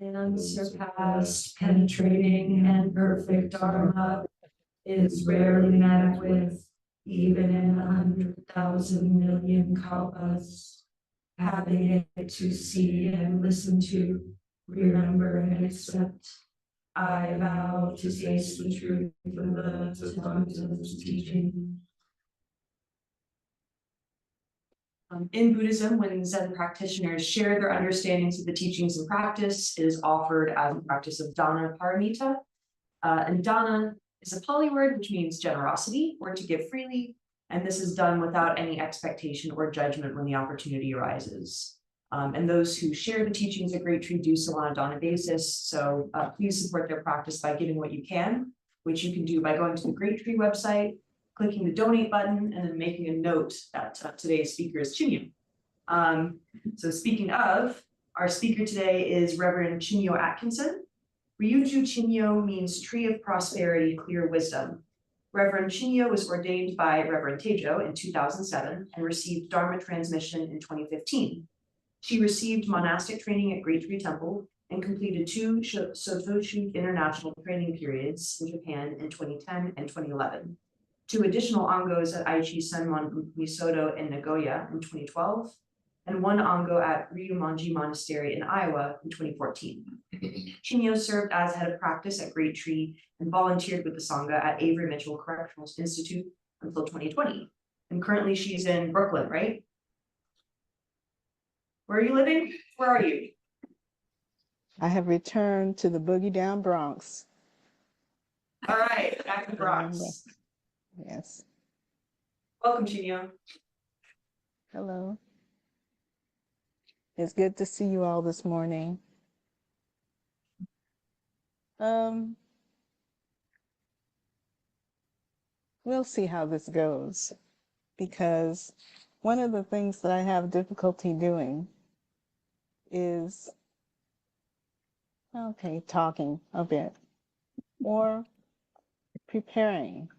unsurpassed, penetrating, and perfect Dharma is rarely met with, even in 100,000 million kalpas. Having it to see and listen to, remember and accept, I vow to taste the truth of the Taoist teaching. In Buddhism, when Zen practitioners share their understandings of the teachings and practice, it is offered as a practice of dana paramita. And dana is a Pali word which means generosity or to give freely, and this is done without any expectation or judgment when the opportunity arises. And those who share the teachings at Great Tree do so on a dana basis, so please support their practice by giving what you can, which you can do by going to the Great Tree website, clicking the donate button, and then making a note that today's speaker is Chimyo. So speaking of, our speaker today is Reverend Chimyo Atkinson. Ryuju Chimyo means tree of prosperity, clear wisdom. Reverend Chimyo was ordained by Reverend Teijo in 2007 and received Dharma Transmission in 2015. She received monastic training at Great Tree Temple and completed 2 Sotoshu International training periods in Japan in 2010 and 2011. 2 additional angos at Aichi Senmon Nisodo in Nagoya in 2012, and 1 ango at Ryumonji Monastery in Iowa in 2014. Chimyo served as head of practice at Great Tree and volunteered with the sangha at Avery-Mitchell Correctional Institute until 2020. And currently she's in Brooklyn, right? Where are you living? Where are you? I have returned to the boogie down Bronx. All right, back to the Bronx. Yes. Welcome, Chimyo. Hello. It's good to see you all this morning. We'll see how this goes, because one of the things that I have difficulty doing is, talking a bit or preparing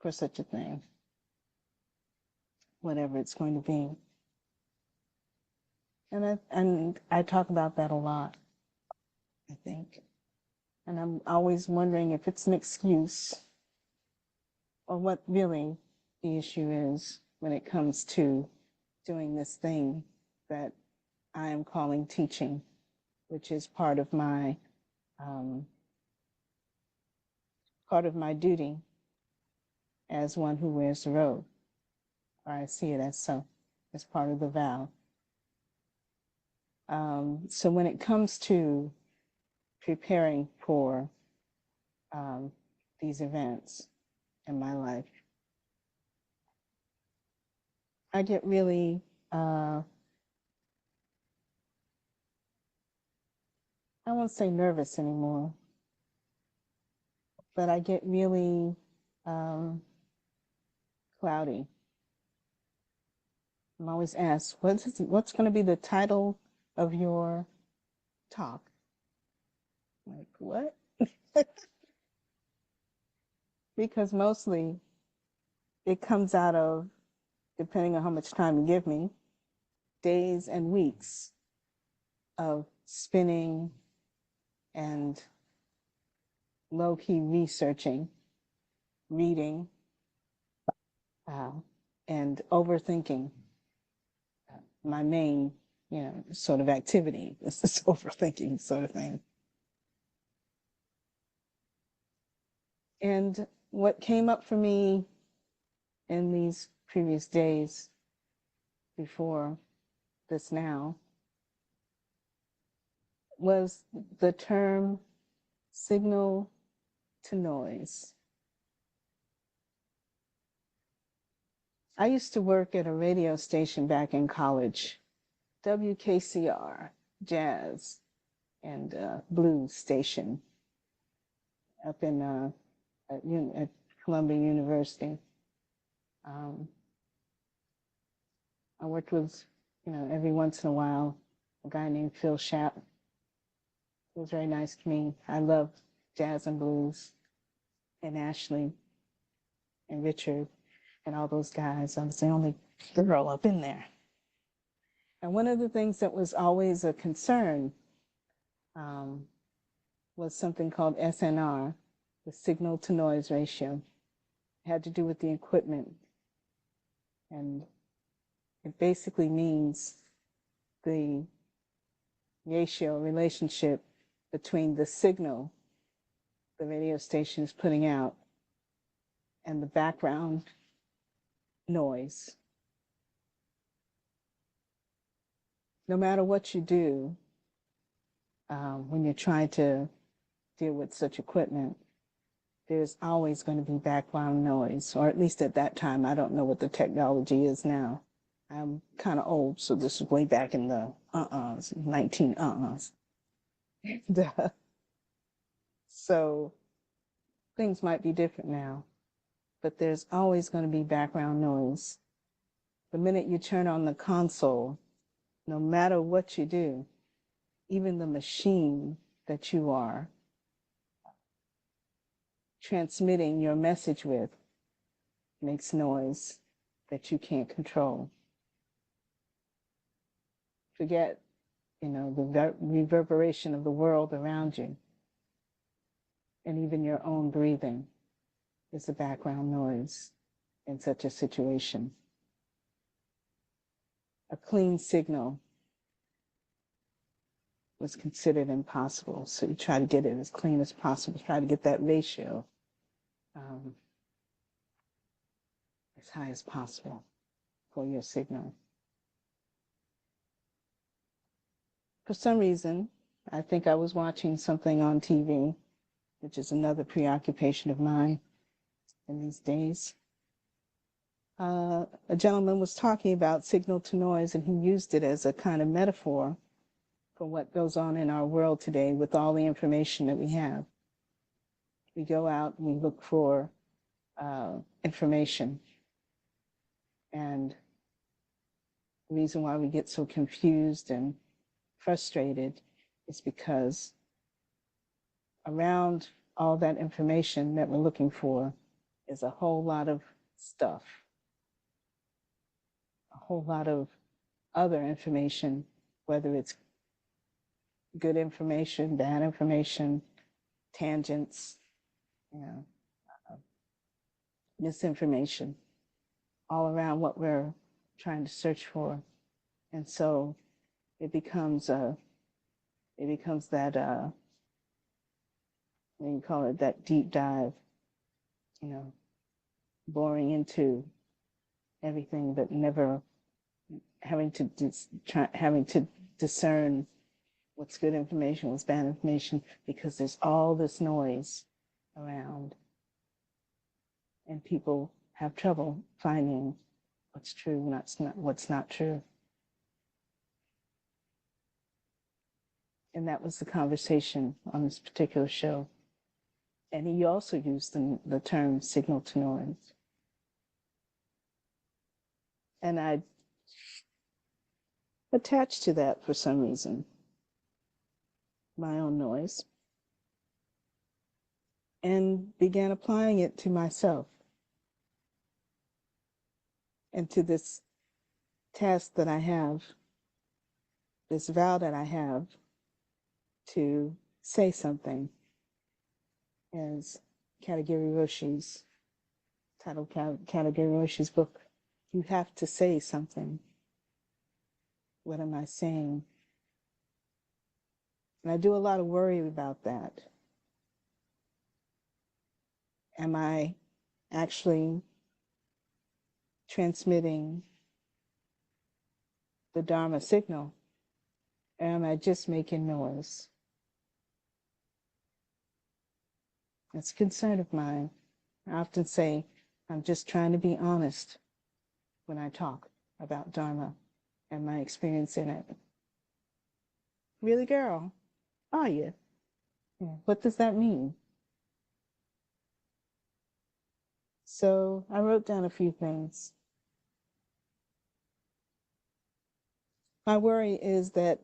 for such a thing, whatever it's going to be. And I talk about that a lot, I think. And I'm always wondering if it's an excuse or what really the issue is when it comes to doing this thing that I am calling teaching, which is part of my duty as one who wears the robe, or I see it as so, as part of the vow. So when it comes to preparing for these events in my life, I get really I won't say nervous anymore, but I get really cloudy. I'm always asked, what's going to be the title of your talk? Like, what? Because mostly it comes out of, depending on how much time you give me, days and weeks of spinning and low-key researching, reading, and overthinking. My main, sort of activity is this overthinking sort of thing. And what came up for me in these previous days before this now was the term signal to noise. I used to work at a radio station back in college, WKCR, jazz and blues station up in at Columbia University. I worked with, every once in a while, a guy named Phil Schapp. He was very nice to me. I love jazz and blues, and Ashley and Richard and all those guys. I was the only girl up in there. And one of the things that was always a concern was something called SNR, the signal to noise ratio. It had to do with the equipment. And it basically means the ratio, relationship between the signal the radio station is putting out and the background noise. No matter what you do, when you're trying to deal with such equipment, there's always going to be background noise, or at least at that time. I don't know what the technology is now. I'm kind of old, so this is way back in the 19 So things might be different now, but there's always going to be background noise. The minute you turn on the console, no matter what you do, even the machine that you are transmitting your message with makes noise that you can't control. Forget, the reverberation of the world around you, and even your own breathing is the background noise in such a situation. A clean signal was considered impossible, so you try to get it as clean as possible, try to get that ratio as high as possible for your signal. For some reason, I think I was watching something on TV, which is another preoccupation of mine in these days. A gentleman was talking about signal to noise, and he used it as a kind of metaphor for what goes on in our world today with all the information that we have. We go out and we look for information. And the reason why we get so confused and frustrated is because around all that information that we're looking for is a whole lot of stuff, a whole lot of other information, whether it's good information, bad information, tangents, misinformation, all around what we're trying to search for. And so it becomes that, what do you call it, that deep dive, boring into everything, but never having to discern what's good information, what's bad information, because there's all this noise around, and people have trouble finding what's true, what's not true. And that was the conversation on this particular show. And he also used the term signal to noise. And I attached to that for some reason my own noise, and began applying it to myself and to this task that I have, this vow that I have to say something, as Katagiri Roshi's title, Katagiri Roshi's book, you have to say something. What am I saying? And I do a lot of worry about that. Am I actually transmitting the Dharma signal, or am I just making noise? It's a concern of mine. I often say, I'm just trying to be honest when I talk about Dharma and my experience in it. Really, girl? Are you? Yeah. What does that mean? So I wrote down a few things. My worry is that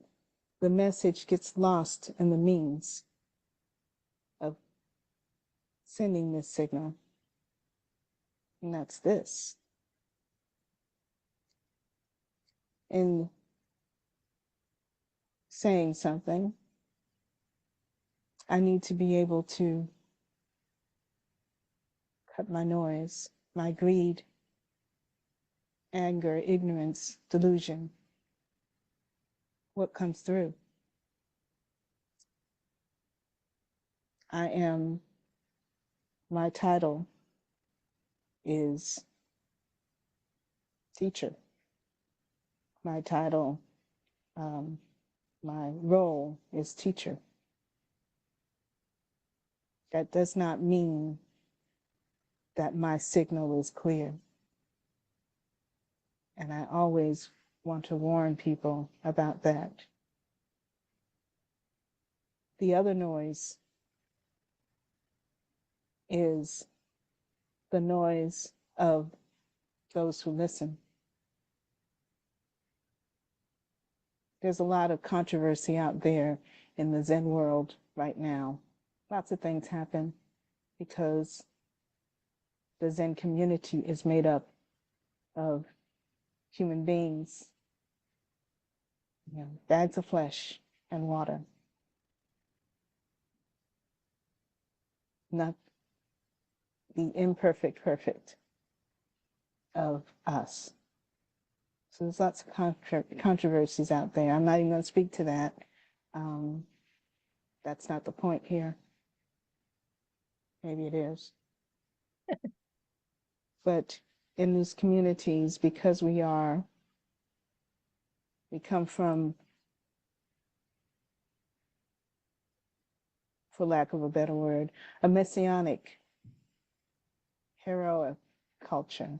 the message gets lost in the means of sending this signal. And that's this. In saying something, I need to be able to cut my noise, my greed, anger, ignorance, delusion. What comes through? My title is teacher. My title, my role is teacher. That does not mean that my signal is clear. And I always want to warn people about that. The other noise is the noise of those who listen. There's a lot of controversy out there in the Zen world right now. Lots of things happen because the Zen community is made up of human beings, bags of flesh and water. Not the imperfect perfect of us. So there's lots of controversies out there. I'm not even going to speak to that. That's not the point here. Maybe it is. But in these communities, because we come from, for lack of a better word, a messianic, heroic culture.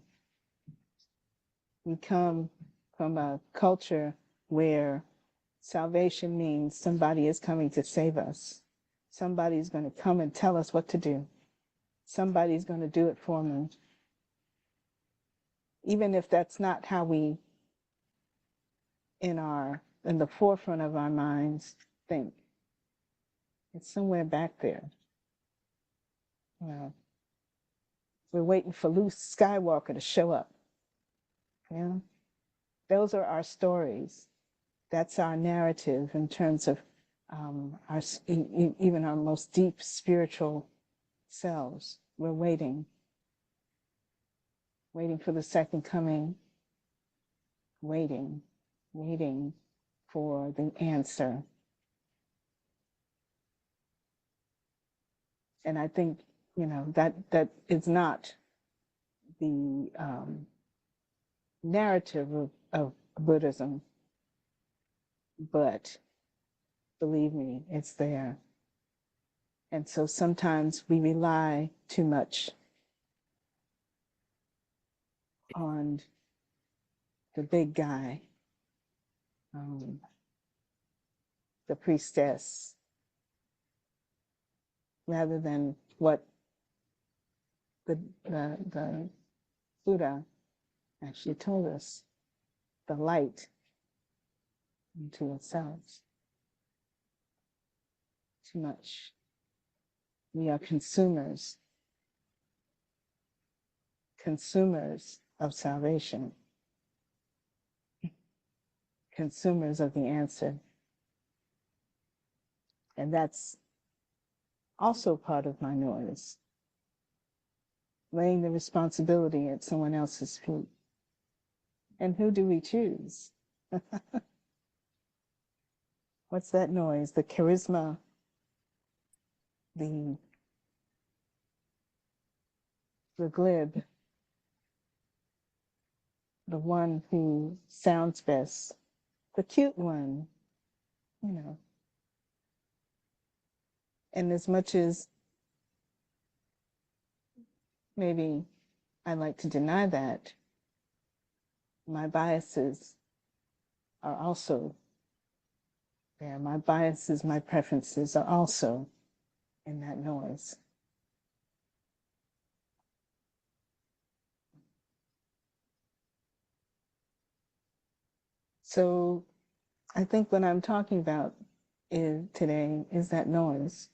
We come from a culture where salvation means somebody is coming to save us. Somebody's going to come and tell us what to do. Somebody's going to do it for me. Even if that's not how we, in the forefront of our minds, think. It's somewhere back there. We're waiting for Luke Skywalker to show up. Those are our stories. That's our narrative in terms of even our most deep spiritual selves. We're waiting for the second coming, waiting for the answer. And I think, that is not the narrative of Buddhism, but believe me, it's there. And so sometimes we rely too much on the big guy, the priestess, rather than what the Buddha actually told us, the light into ourselves. Too much. We are consumers of salvation, consumers of the answer. And that's also part of my noise, laying the responsibility at someone else's feet. And who do we choose? What's that noise? The charisma, the glib, the one who sounds best, the cute one, And as much as maybe I like to deny that, my biases are also there. My biases, my preferences are also in that noise. So I think what I'm talking about today is that noise.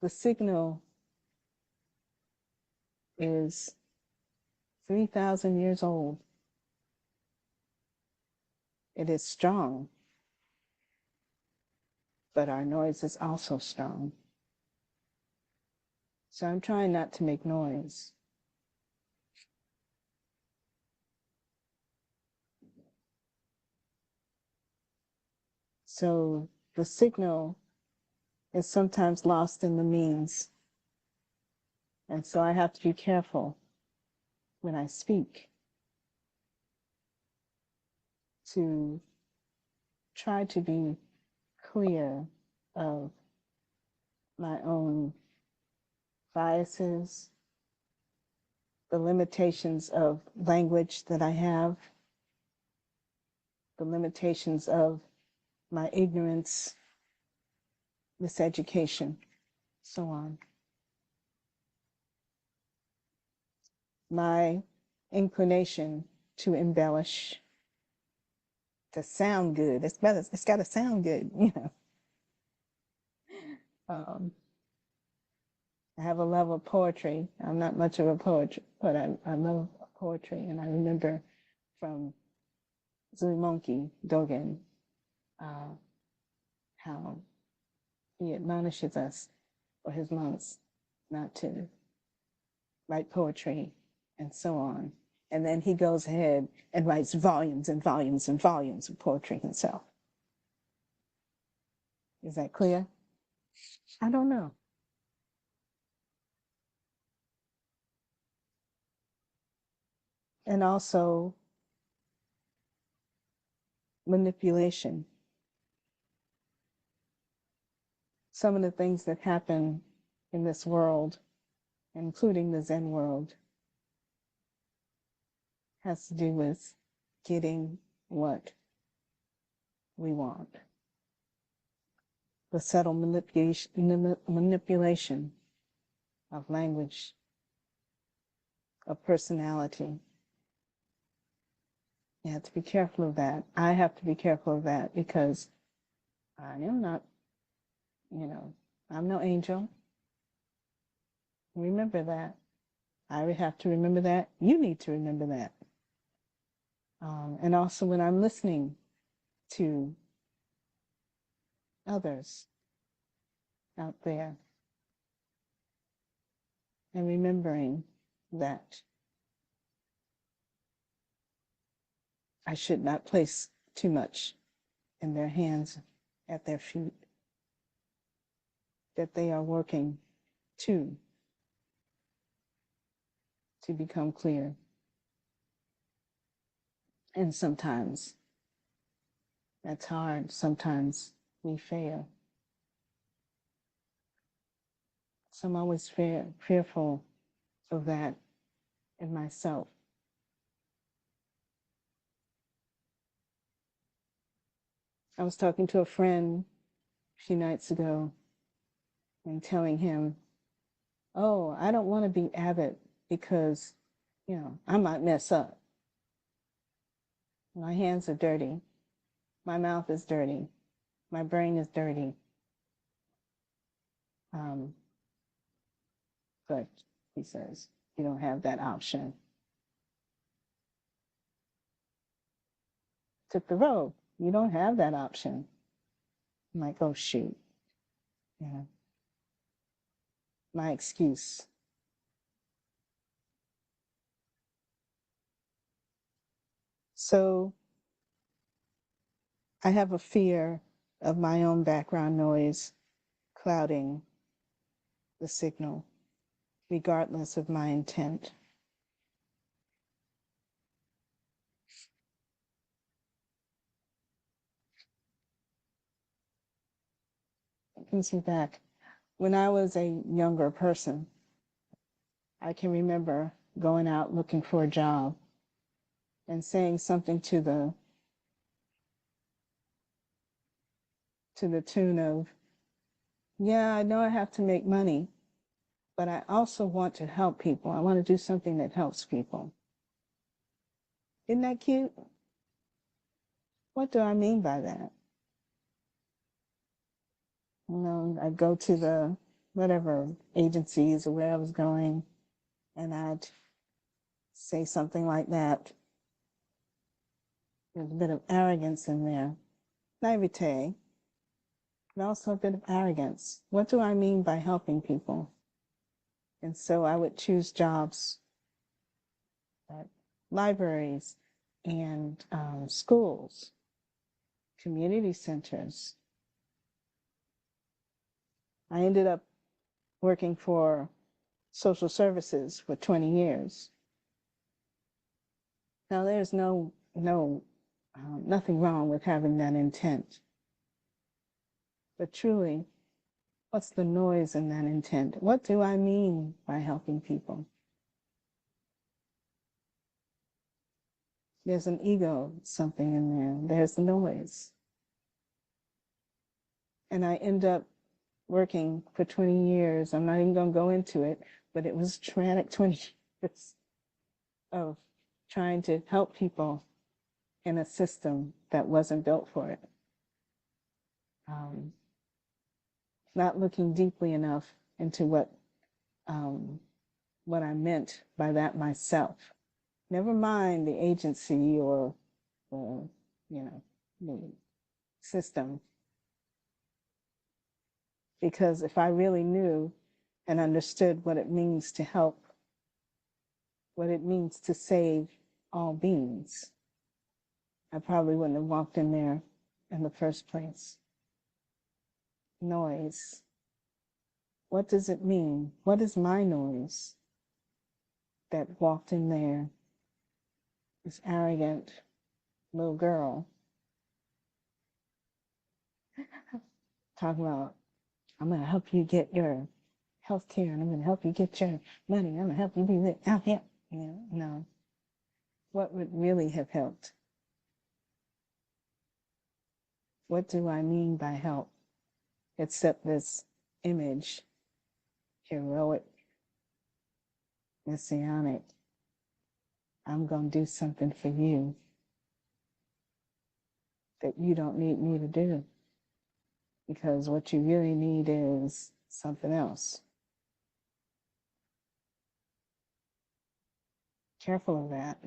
The signal is 3,000 years old. It is strong. but our noise is also strong. So I'm trying not to make noise. So the signal is sometimes lost in the means. And so I have to be careful when I speak to try to be clear of my own biases, the limitations of language that I have, the limitations of my ignorance, miseducation, so on. My inclination to embellish, to sound good. It's better. It's got to sound good, you know. I have a love of poetry. I'm not much of a poet, but I love poetry. And I remember from Ryumonji Dogen how he admonishes us, or his monks, not to write poetry and so on. And then he goes ahead and writes volumes and volumes and volumes of poetry himself. Is that clear? I don't know. And also manipulation. Some of the things that happen in this world, including the Zen world, has to do with getting what we want. The subtle manipulation of language, of personality. You have to be careful of that. I have to be careful of that because I am not, I'm no angel. Remember that. I would have to remember that. You need to remember that. And also when I'm listening to others out there and remembering that I should not place too much in their hands, at their feet, that they are working to become clear. And sometimes that's hard. Sometimes we fail. So I'm always fearful of that in myself. I was talking to a friend a few nights ago and telling him, oh, I don't want to be avid because, I might mess up. My hands are dirty. My mouth is dirty. My brain is dirty. But he says, you don't have that option. Took the road. You don't have that option. I'm like, oh, shoot. My excuse. So I have a fear of my own background noise clouding the signal, regardless of my intent. I can see back. When I was a younger person, I can remember going out looking for a job and saying something to the tune of, yeah, I know I have to make money, but I also want to help people. I want to do something that helps people. Isn't that cute? What do I mean by that? I'd go to the whatever agencies or where I was going, and I'd say something like that. There's a bit of arrogance in there, naivete, and also a bit of arrogance. What do I mean by helping people? And so I would choose jobs at libraries and schools, community centers. I ended up working for social services for 20 years. Now, there's nothing wrong with having that intent. But truly, what's the noise in that intent? What do I mean by helping people? There's an ego, something in there. There's noise. And I end up working for 20 years. I'm not even going to go into it, but it was traumatic 20 years of trying to help people in a system that wasn't built for it. Not looking deeply enough into what I meant by that myself. Never mind the agency or the system. Because if I really knew and understood what it means to help, what it means to save all beings, I probably wouldn't have walked in there in the first place. Noise. What does it mean? What is my noise that walked in there, this arrogant little girl, talking about, I'm going to help you get your health care, and I'm going to help you get your money, I'm going to help you be out here. No. What would really have helped? What do I mean by help? Except this image, heroic, messianic. I'm going to do something for you that you don't need me to do. Because what you really need is something else. Careful of that.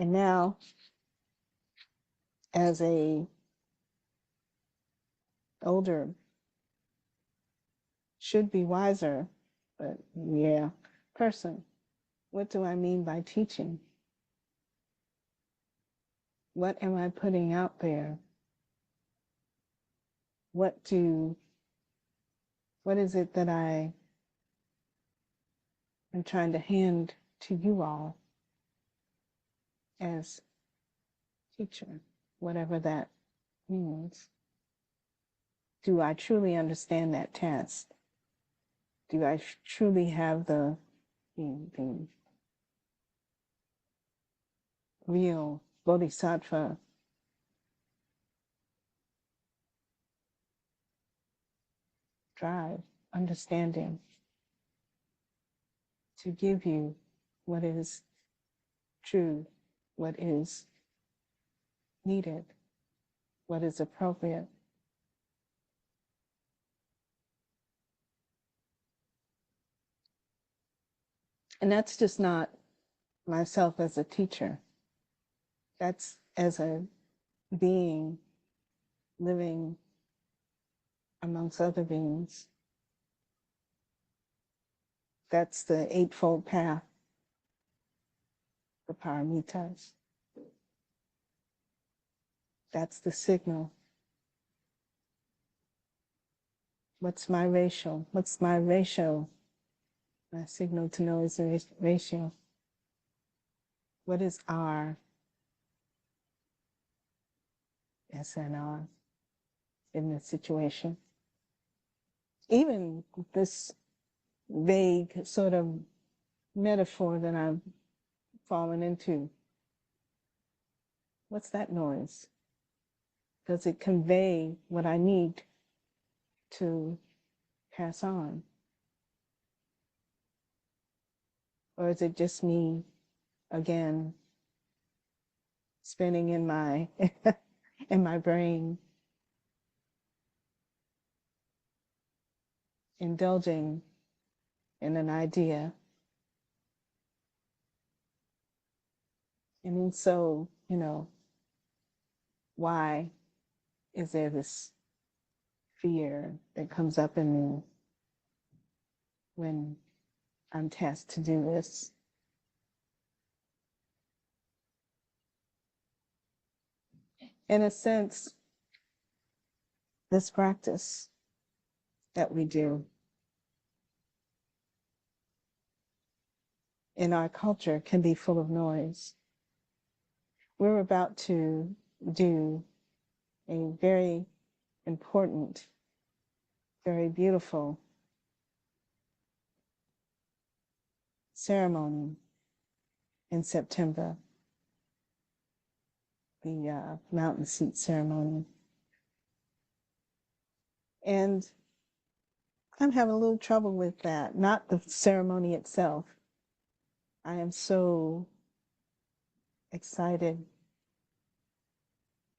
And now, as a older, should be wiser, but yeah, person, what do I mean by teaching? What am I putting out there? What is it that I am trying to hand to you all as teacher, whatever that means? Do I truly understand that task? Do I truly have the real bodhisattva drive, understanding to give you what is true, what is needed, what is appropriate? And that's just not myself as a teacher. That's as a being living amongst other beings. That's the Eightfold Path, the paramitas. That's the signal. What's my ratio? What's my ratio? My signal to know is the ratio. What is R, SNR in this situation? Even this vague sort of metaphor that I've fallen into, what's that noise? Does it convey what I need to pass on? Or is it just me, again, spinning in my in my brain, indulging in an idea, and in so you know, why is there this fear that comes up in me when I'm tasked to do this? In a sense, this practice that we do in our culture can be full of noise. We're about to do a very important, very beautiful ceremony in September, the mountain seat ceremony. And I'm having a little trouble with that, not the ceremony itself. I am so excited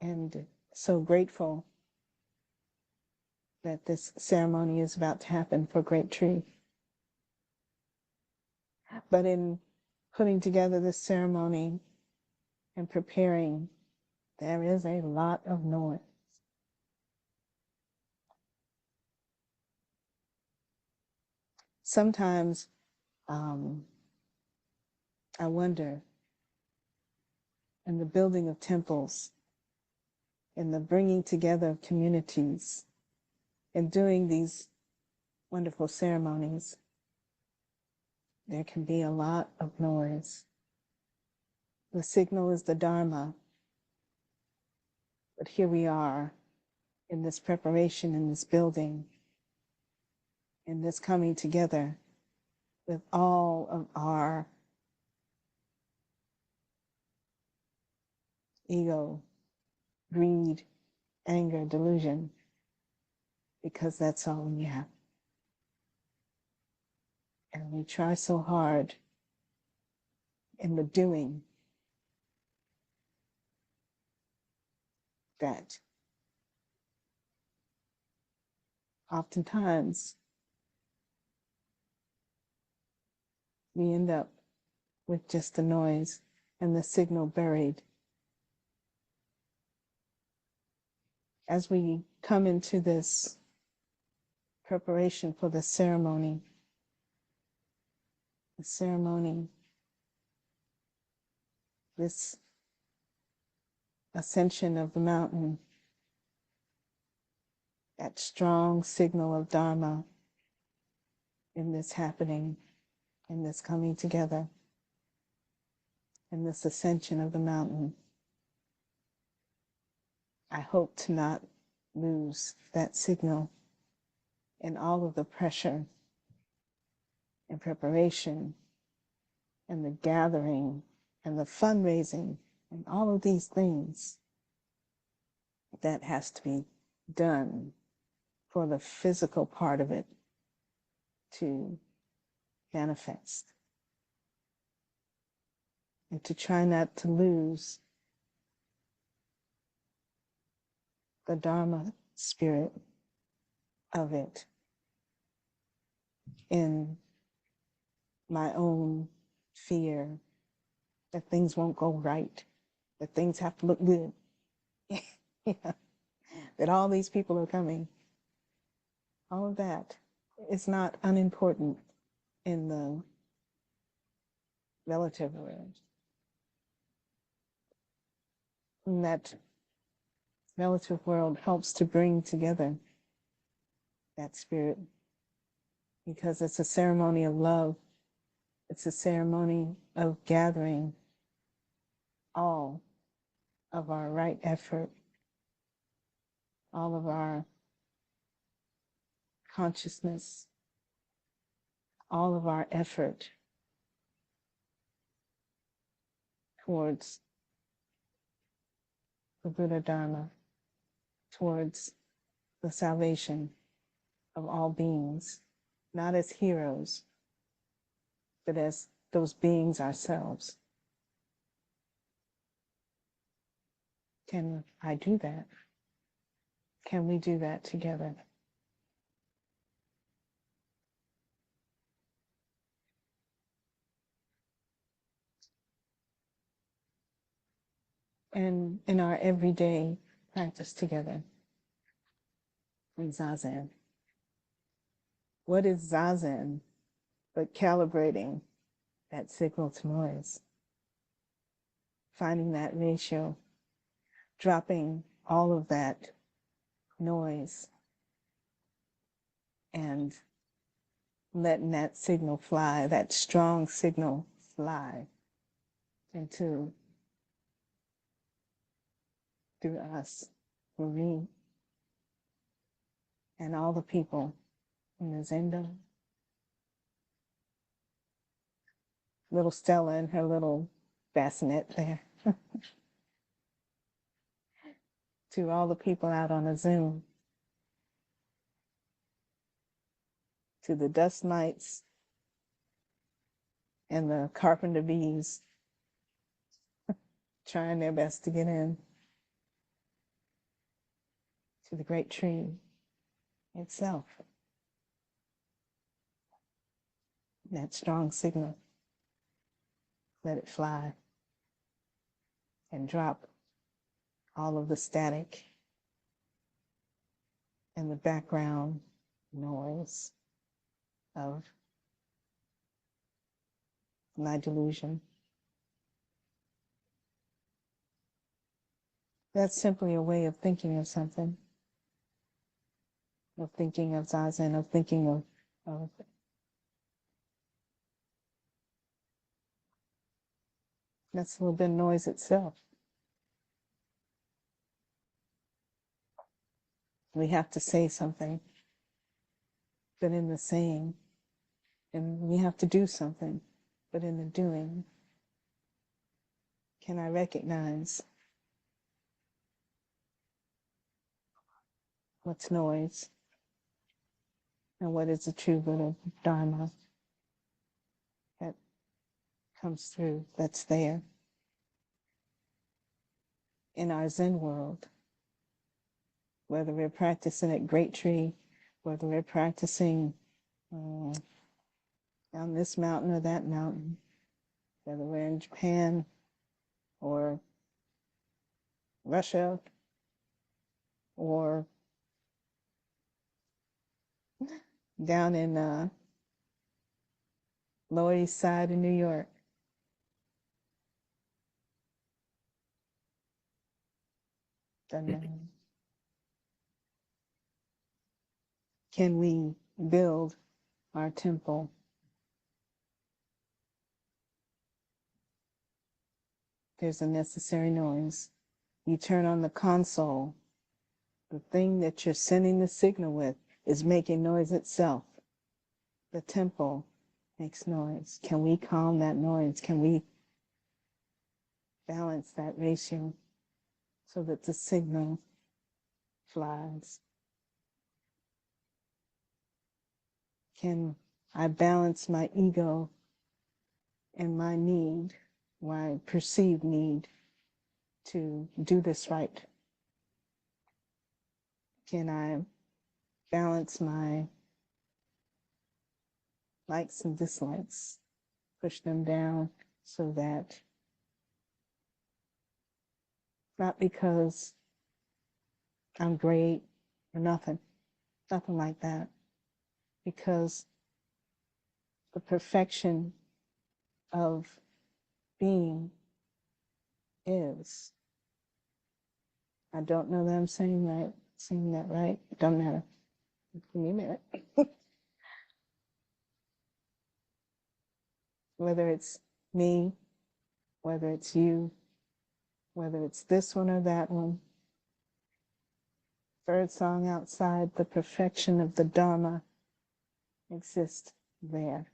and so grateful that this ceremony is about to happen for Great Tree. But in putting together this ceremony and preparing, there is a lot of noise. Sometimes I wonder, in the building of temples, in the bringing together of communities, in doing these wonderful ceremonies, there can be a lot of noise. The signal is the Dharma, but here we are in this preparation, in this building, in this coming together with all of our ego, greed, anger, delusion, because that's all we have. And we try so hard in the doing that oftentimes we end up with just the noise and the signal buried. As we come into this preparation for the ceremony this ascension of the mountain, that strong signal of Dharma in this happening, in this coming together, in this ascension of the mountain. I hope to not lose that signal in all of the pressure and preparation and the gathering and the fundraising and all of these things that has to be done for the physical part of it to manifest. And to try not to lose the Dharma spirit of it in my own fear that things won't go right, that things have to look good, yeah. That all these people are coming. All of that is not unimportant in the relative world. And that relative world helps to bring together that spirit, because it's a ceremony of love. It's a ceremony of gathering all of our right effort, all of our consciousness, all of our effort towards the Buddha Dharma, towards the salvation of all beings, not as heroes, but as those beings ourselves. Can I do that? Can we do that together? and in our everyday practice together in Zazen. What is Zazen but calibrating that signal to noise? Finding that ratio, dropping all of that noise and letting that signal fly, that strong signal fly into through us, Marie, and all the people in the Zendo. Little Stella and her little bassinet there. To all the people out on a Zoom. To the dust mites and the carpenter bees trying their best to get in. To the great tree itself. That strong signal. Let it fly and drop all of the static and the background noise of my delusion. That's simply a way of thinking of something, of thinking of Zazen, of thinking of that's a little bit of noise itself. We have to say something, but in the saying, and we have to do something, but in the doing, can I recognize what's noise and what is the true Buddha Dharma that comes through, that's there in our Zen world, whether we're practicing at Great Tree, whether we're practicing down this mountain or that mountain, whether we're in Japan or Russia or down in Lower East Side in New York. Doesn't matter. Can we build our temple? There's a necessary noise. You turn on the console, the thing that you're sending the signal with is making noise itself. The temple makes noise. Can we calm that noise? Can we balance that ratio so that the signal flies? Can I balance my ego and my need, my perceived need to do this right? Can I balance my likes and dislikes, push them down so that, not because I'm great or nothing like that, because the perfection of being is. I don't know that I'm saying that right. Don't matter. Give me a minute. Whether it's me, whether it's you, whether it's this one or that one. Bird song outside, the perfection of the Dharma exists there.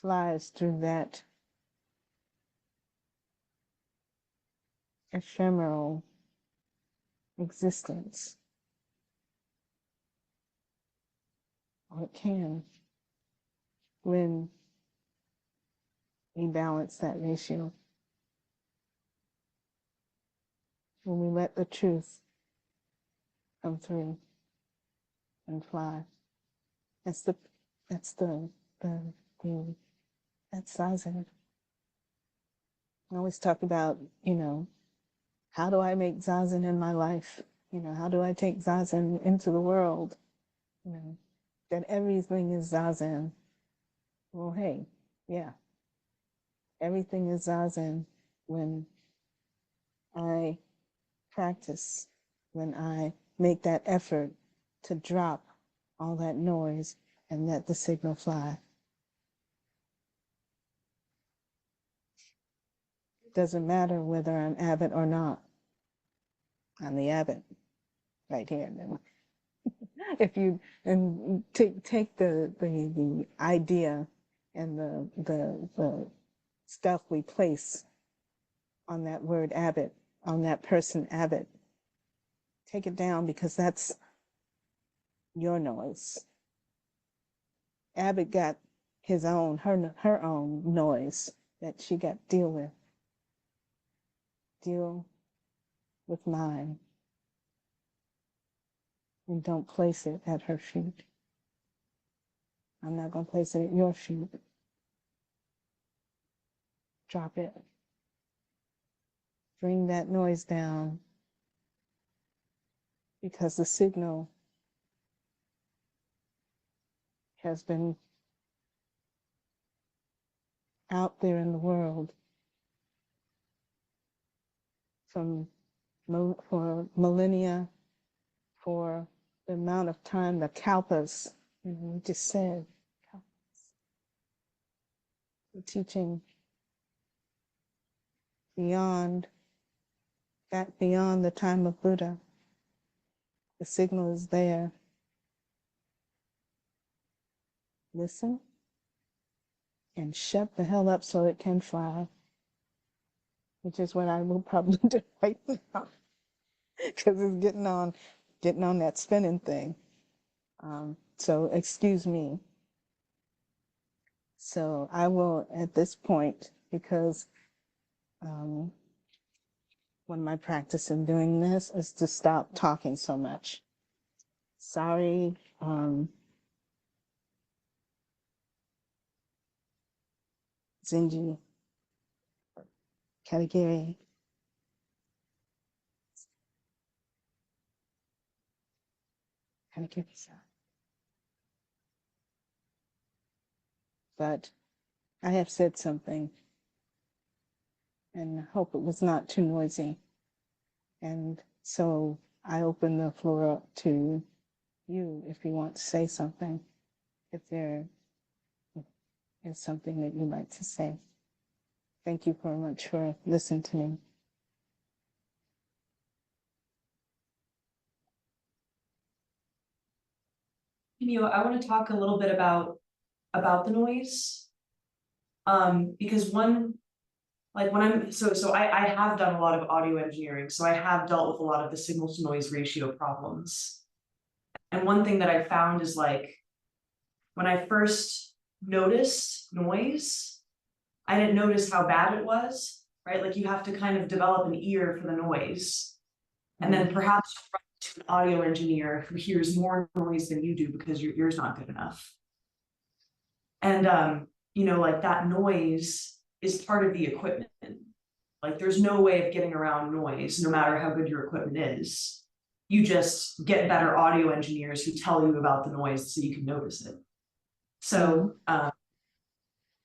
Flies through that ephemeral existence. Or it can, when we balance that ratio. When we let the truth come through and fly. That's Zazen. I always talk about, how do I make zazen in my life? How do I take zazen into the world? That everything is zazen. Well, hey, yeah, everything is zazen when I practice, when I make that effort to drop all that noise and let the signal fly. Doesn't matter whether I'm abbot or not. I'm the abbot right here. If you take the idea and the stuff we place on that word abbot, on that person abbot, take it down, because that's your noise. Abbott got her own noise that she got to deal with. Deal with mine. And don't place it at her feet. I'm not going to place it at your feet. Drop it. Bring that noise down, because the signal has been out there in the world for millennia, for the amount of time, the kalpas, we just said, the teaching beyond the time of Buddha. The signal is there. Listen and shut the hell up so it can fly, which is what I will probably do right now, because it's getting on that spinning thing. So excuse me. So I will, at this point, because one of my practice in doing this is to stop talking so much. Sorry. Zenji, Kaligiri. But I have said something, and I hope it was not too noisy. And so I open the floor up to you if you want to say something, if there is something that you'd like to say. Thank you very much for listening to me. I want to talk a little bit about the noise. Because I have done a lot of audio engineering, so I have dealt with a lot of the signal to noise ratio problems. And one thing that I found is, like, when I first noticed noise, I didn't notice how bad it was, right? Like, you have to kind of develop an ear for the noise. And then perhaps run to an audio engineer who hears more noise than you do because your ear's not good enough. And like, that noise is part of the equipment. Like, there's no way of getting around noise, no matter how good your equipment is. You just get better audio engineers who tell you about the noise so you can notice it. So, I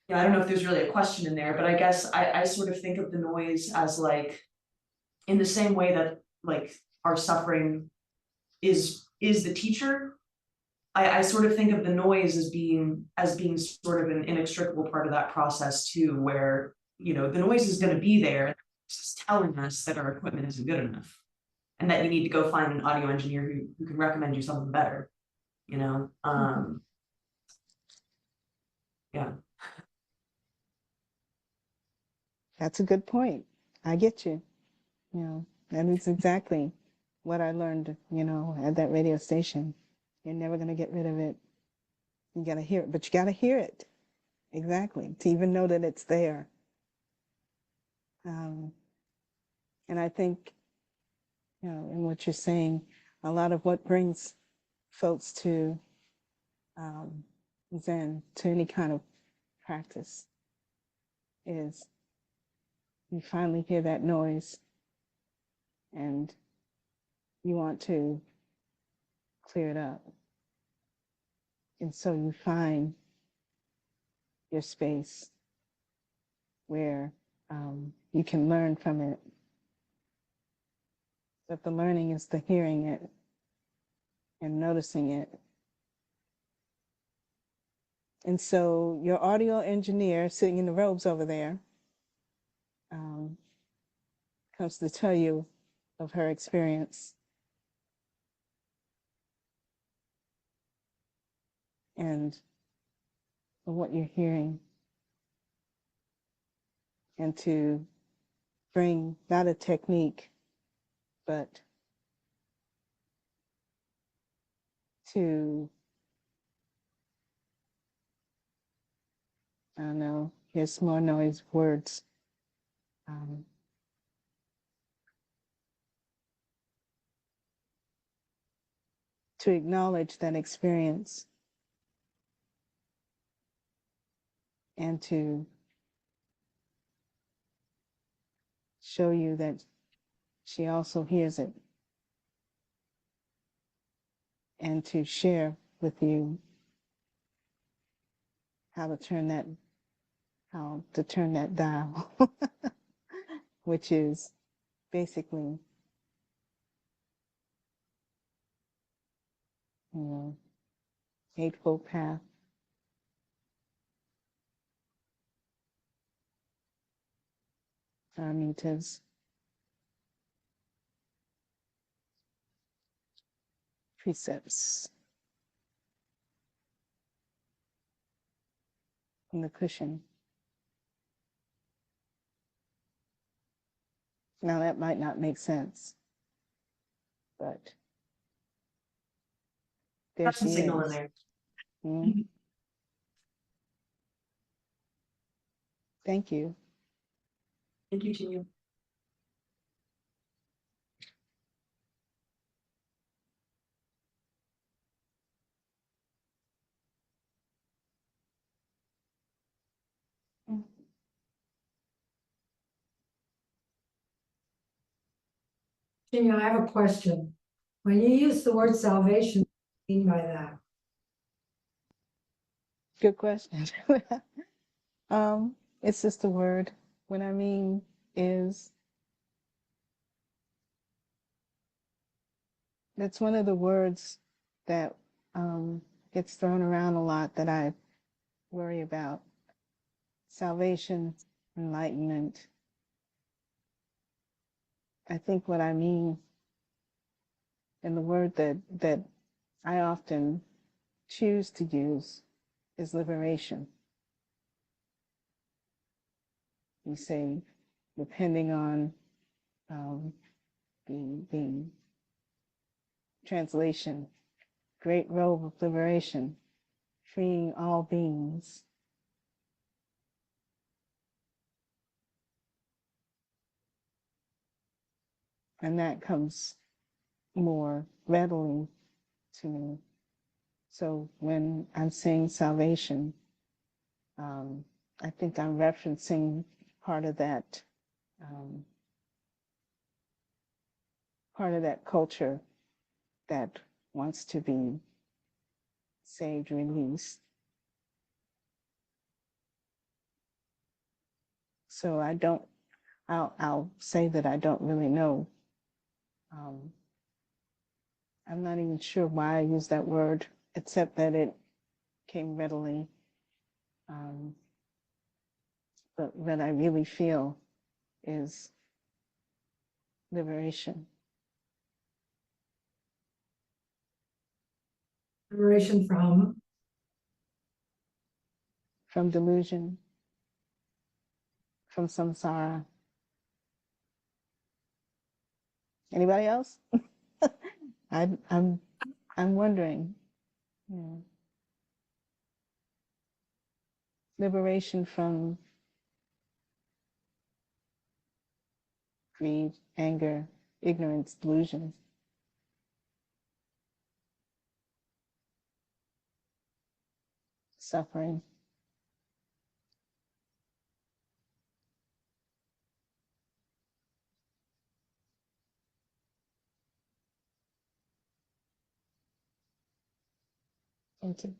don't know if there's really a question in there, but I guess I sort of think of the noise as, like, in the same way that, like, our suffering is the teacher. I sort of think of the noise as being sort of an inextricable part of that process too, where, the noise is going to be there. It's just telling us that our equipment isn't good enough, and that you need to go find an audio engineer who can recommend you something better. Yeah. That's a good point. I get you. That is exactly what I learned, at that radio station. You're never going to get rid of it. You got to hear it, but you got to hear it. Exactly. To even know that it's there. And I think, in what you're saying, a lot of what brings folks to Zen, to any kind of practice, is you finally hear that noise and you want to clear it up. And so you find your space where you can learn from it. But the learning is the hearing it and noticing it. And so your audio engineer sitting in the robes over there comes to tell you of her experience. And of what you're hearing. And to bring not a technique, but to, I don't know, here's more noise, words. To acknowledge that experience and to show you that she also hears it and to share with you how to turn that dial, which is basically, Eightfold Path. Dharmita's precepts in the cushion. Now that might not make sense, but there That's she a signal in is. there. Mm-hmm. Thank you. Thank you, Chimyo. Chimyo, I have a question. When you use the word salvation, what do you mean by that? Good question. It's just a word. What I mean is, that's one of the words that gets thrown around a lot that I worry about. Salvation, enlightenment. I think what I mean, and the word that I often choose to use, is liberation. You say, depending on the translation, great robe of liberation, freeing all beings. And that comes more readily to me. So when I'm saying salvation, I think I'm referencing part of that culture that wants to be saved, released. So I'll say that I don't really know. I'm not even sure why I use that word, except that it came readily. But what I really feel is liberation. Liberation from? From delusion, from samsara. Anybody else? I'm wondering. Liberation from greed, anger, ignorance, delusion. Suffering. Thank you.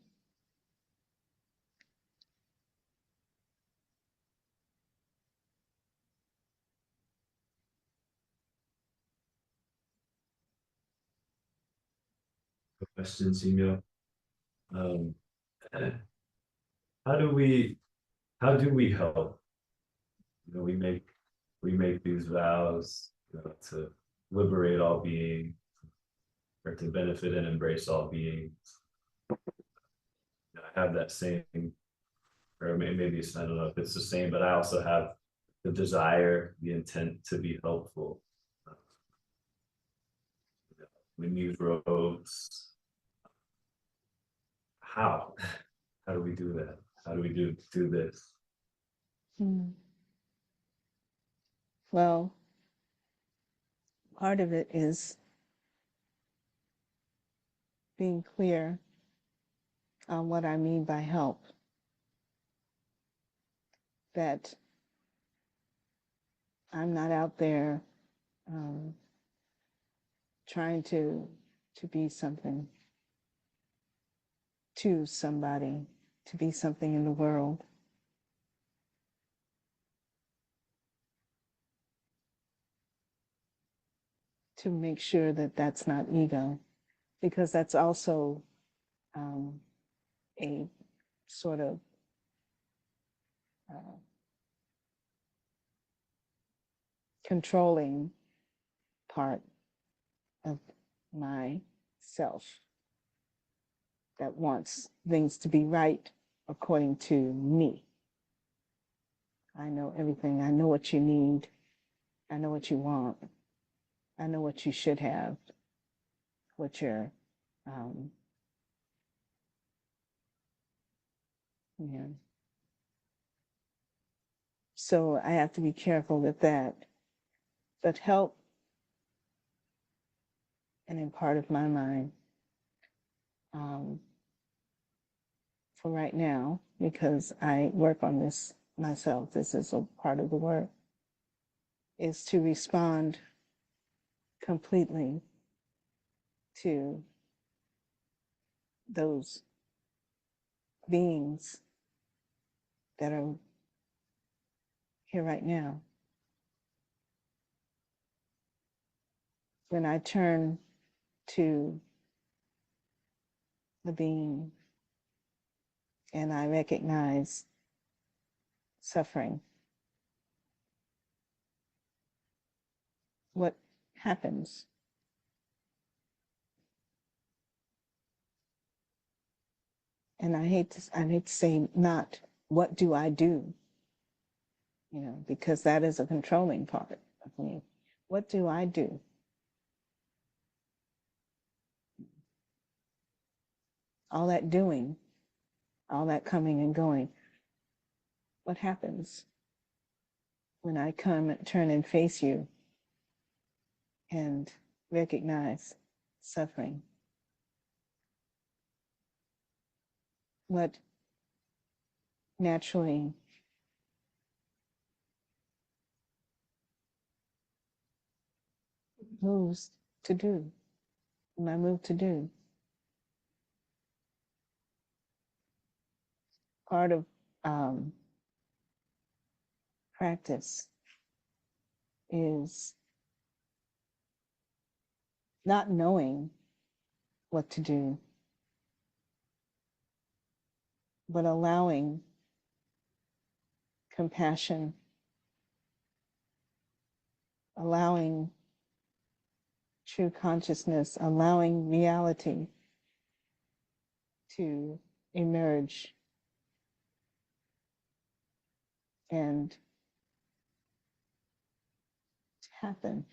Question, Chimyo. Um, how do we help? You know, we make these vows, you know, to liberate all beings, or to benefit and embrace all beings. I have that same, or maybe it's, I don't know if it's the same, but I also have the desire, the intent to be helpful. We need robes. How? How do we do that? How do we do this? Well, part of it is being clear on what I mean by help. That I'm not out there trying to be something to somebody, to be something in the world. To make sure that that's not ego, because that's also a sort of controlling part of myself that wants things to be right according to me. I know everything. I know what you need. I know what you want. I know what you should have, what you're, yeah. So I have to be careful with that. But help, and in part of my mind, for right now, because I work on this myself, this is a part of the work, is to respond completely to those beings that are here right now. When I turn to the being and I recognize suffering, what happens? And I hate to say not what do I do, you know, because that is a controlling part of me. What do I do? All that doing, all that coming and going, what happens when I come and turn and face you and recognize suffering? What naturally moves to do, my move to do? Part of practice is not knowing what to do, but allowing compassion, allowing true consciousness, allowing reality to emerge and to happen.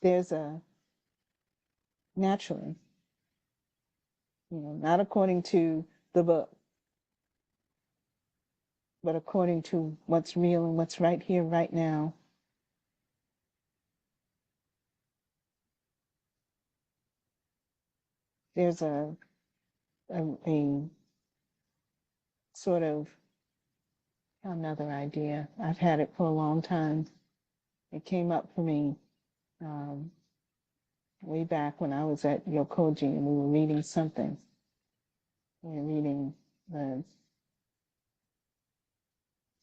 There's a naturally, you know, not according to the book, but according to what's real and what's right here, right now. There's a sort of another idea. I've had it for a long time. It came up for me way back when I was at Yokoji and we were reading something. We were reading the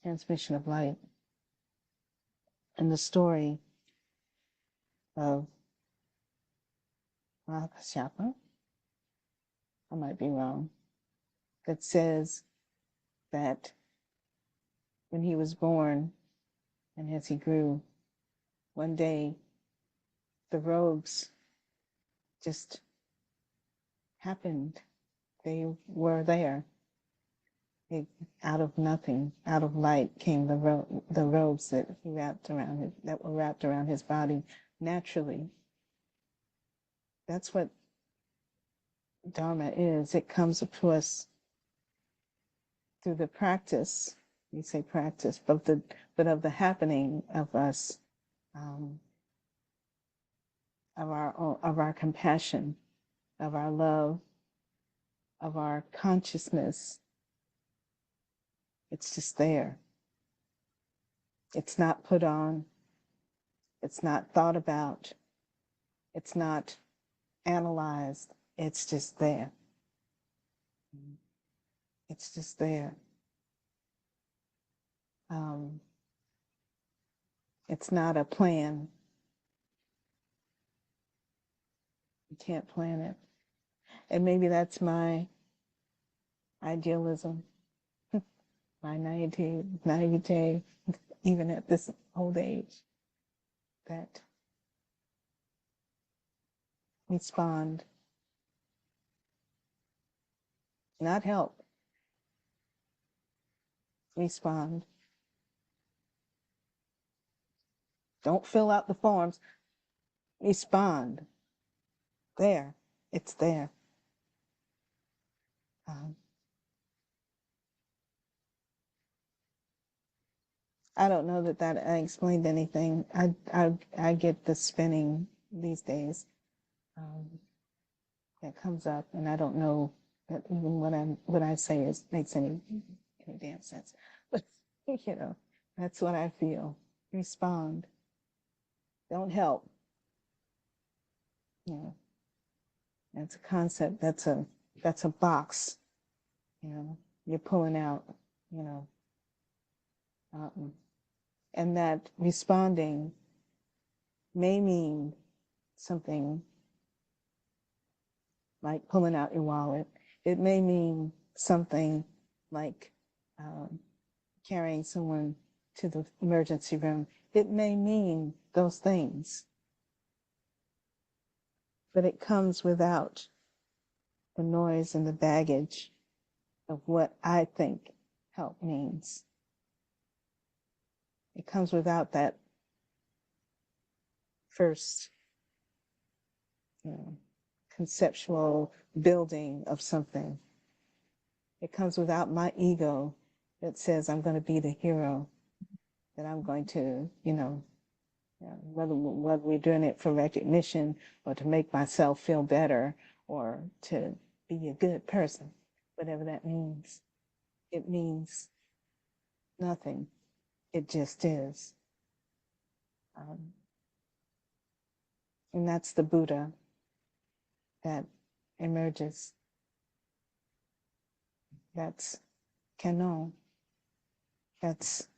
transmission of light and the story of Rakashapa, I might be wrong, that says that when he was born and as he grew, one day the robes just happened. They were there. Out of nothing, out of light came the robes that he wrapped around his, that were wrapped around his body naturally. That's what Dharma is. It comes to us through the practice. We say practice, but of the happening of us, of our compassion, of our love, of our consciousness. It's just there. It's not put on. It's not thought about. It's not analyzed. It's just there. It's just there. It's not a plan. You can't plan it. And maybe that's my idealism, my naivete, even at this old age, that respond, not help, respond. Don't fill out the forms, respond. There, it's there. I don't know that I explained anything. I get the spinning these days that comes up, and I don't know that even what I say makes any damn sense. But that's what I feel. Respond. Don't help. That's a concept. That's a box. You're pulling out. And that responding may mean something like pulling out your wallet. It may mean something like carrying someone to the emergency room. It may mean those things, but it comes without the noise and the baggage of what I think help means. It comes without that first conceptual building of something. It comes without my ego that says I'm going to be the hero, that I'm going to, whether we're doing it for recognition or to make myself feel better or to be a good person, whatever that means. It means nothing. It just is. And that's the Buddha that emerges. That's Kannon. That's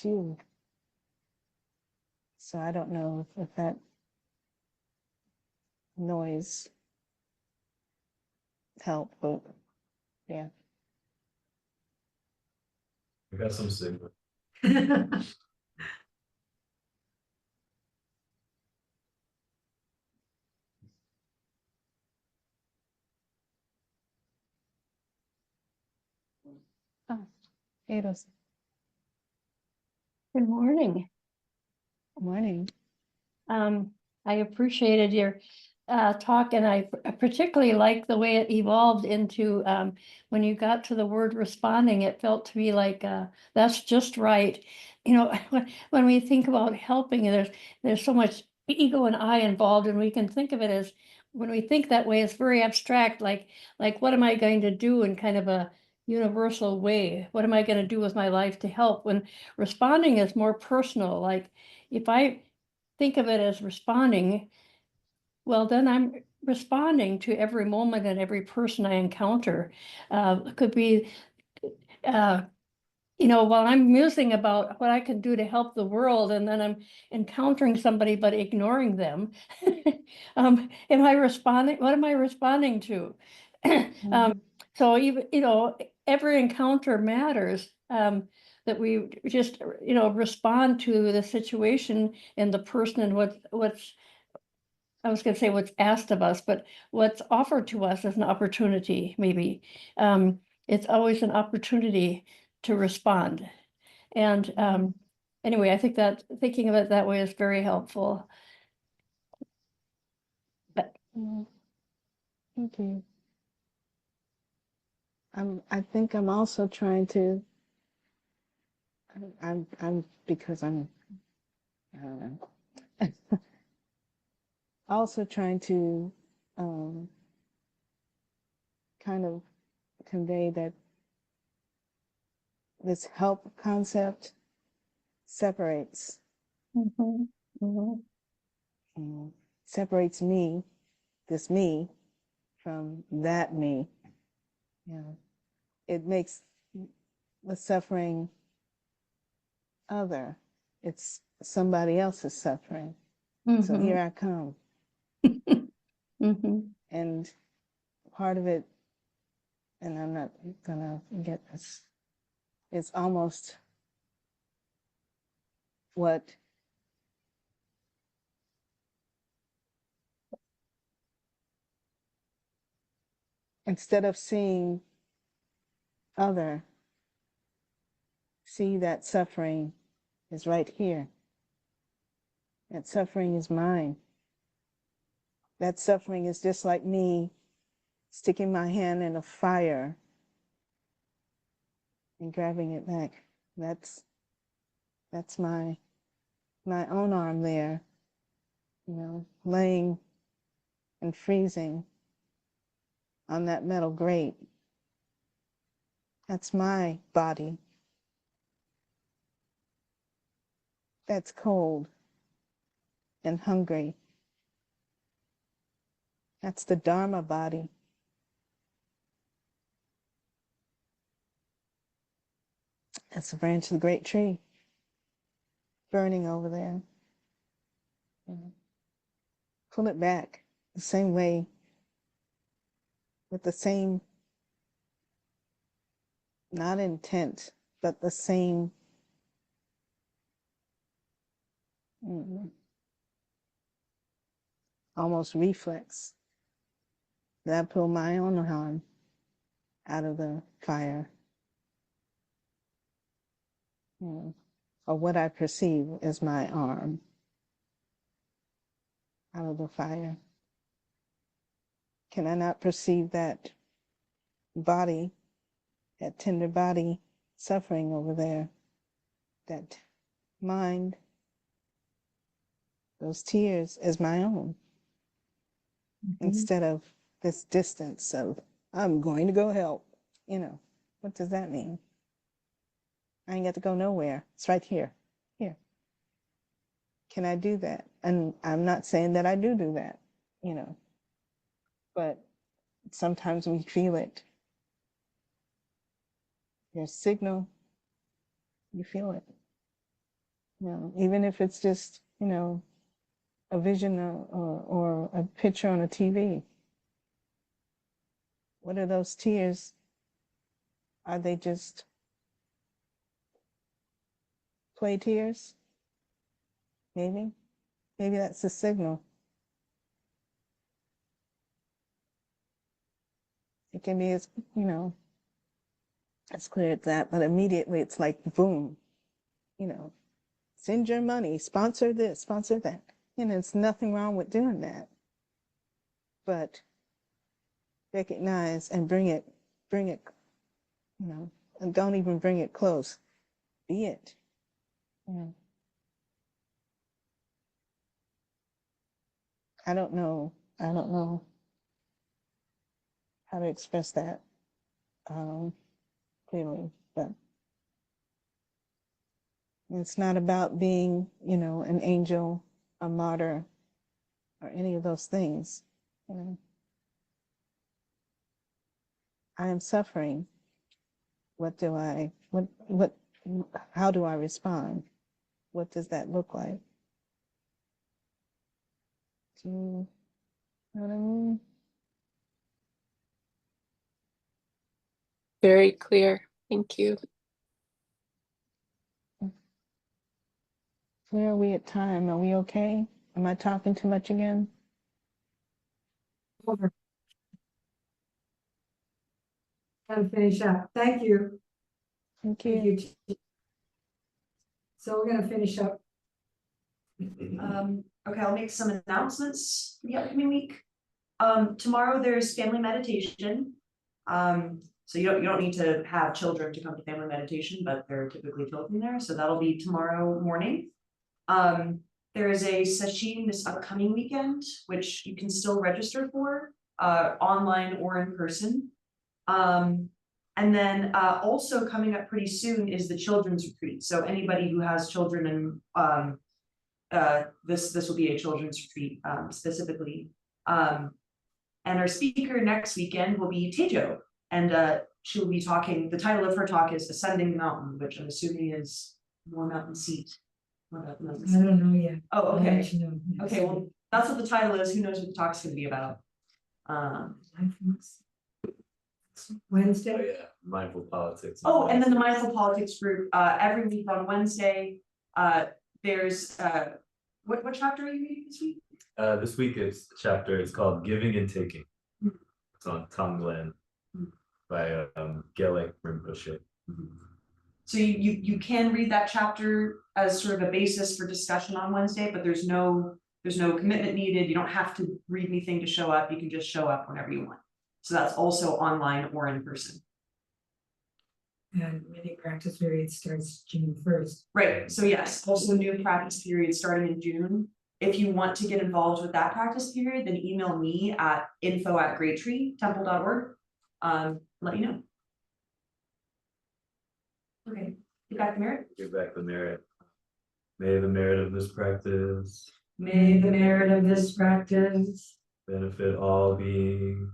you. So I don't know if that noise helped, but yeah. I got some signal. Oh, Eros. Good morning. Good morning. I appreciated your talk, and I particularly like the way it evolved into when you got to the word responding, it felt to me like that's just right. When we think about helping, there's so much ego and I involved, and we can think of it as, when we think that way, it's very abstract, like what am I going to do in kind of a universal way? What am I going to do with my life to help? When responding is more personal, like if I think of it as responding, well, then I'm responding to every moment and every person I encounter. It could be, while I'm musing about what I can do to help the world, and then I'm encountering somebody but ignoring them. Am I responding? What am I responding to? So even, every encounter matters. That we just, respond to the situation and the person and what's, I was gonna say what's asked of us, but what's offered to us as an opportunity, maybe. It's always an opportunity to respond. And anyway, I think that thinking of it that way is very helpful. Thank you. I think I'm also trying to, because I'm, I don't know, also trying to kind of convey that this help concept separates, separates me, this me, from that me. It makes the suffering other. It's somebody else's suffering. So here I come. And part of it, and I'm not gonna get this, it's almost what instead of seeing other, see that suffering is right here. That suffering is mine. That suffering is just like me sticking my hand in a fire and grabbing it back. That's my own arm there, laying and freezing on that metal grate. That's my body. That's cold and hungry. That's the Dharma body. That's the branch of the great tree burning over there. Pull it back the same way, with the same, not intent, but the same almost reflex that I pull my own arm out of the fire, or what I perceive as my arm out of the fire. Can I not perceive that body, that tender body suffering over there, that mind, those tears as my own, instead of this distance of, I'm going to go help. What does that mean? I ain't got to go nowhere. It's right here. Here. Can I do that? And I'm not saying that I do that, but sometimes we feel it. Your signal, you feel it. Even if it's just, a vision or a picture on a TV. What are those tears? Are they just play tears? Maybe that's the signal. It can be as, as clear as that, but immediately it's like, boom, send your money, sponsor this, sponsor that. There's nothing wrong with doing that. But recognize and bring it, and don't even bring it close. Be it. I don't know how to express that clearly, but it's not about being, an angel a martyr or any of those things. You know, I am suffering. What, how do I respond? What does that look like? Do you know what I mean? Very clear. Thank you. Where are we at time? Are we okay? Am I talking too much again? Over. Gotta finish up. Thank you. Thank Thank you. you. So we're gonna finish up. Okay, I'll make some announcements for the upcoming week. Tomorrow there's family meditation. So you don't need to have children to come to family meditation, but there are typically children there, so that'll be tomorrow morning. There is a session this upcoming weekend, which you can still register for, online or in person. And then also coming up pretty soon is the children's retreat. So anybody who has children and this will be a children's retreat specifically. And our speaker next weekend will be Teijo, and she will be talking. The title of her talk is Ascending the Mountain, which I'm assuming is more mountain seat. I don't know yet. Oh, I'll okay. let you know next Okay, well, week. that's what the title is. Who knows what the talk's gonna be about? Wednesday. Oh yeah, mindful politics. Oh, and then the Mindful Politics group, every week on Wednesday, there's, what chapter are you reading this week? This week it's chapter, it's called Giving and Taking. Hmm. It's on Tonglen Hmm. by Gelek Rinpoche. So you can read that chapter as sort of a basis for discussion on Wednesday, but there's no commitment needed. You don't have to read anything to show up. You can just show up whenever you want. So that's also online or in person. And mini practice period starts June 1st. Right, so yes, also new practice period starting in June. If you want to get involved with that practice period, then email me at info@greattreetemple.org. Let you know. Okay, get back the merit. Give back the merit. May the merit of this practice May the merit of this practice benefit all beings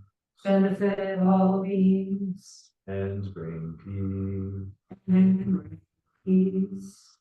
benefit all beings and bring peace. and peace.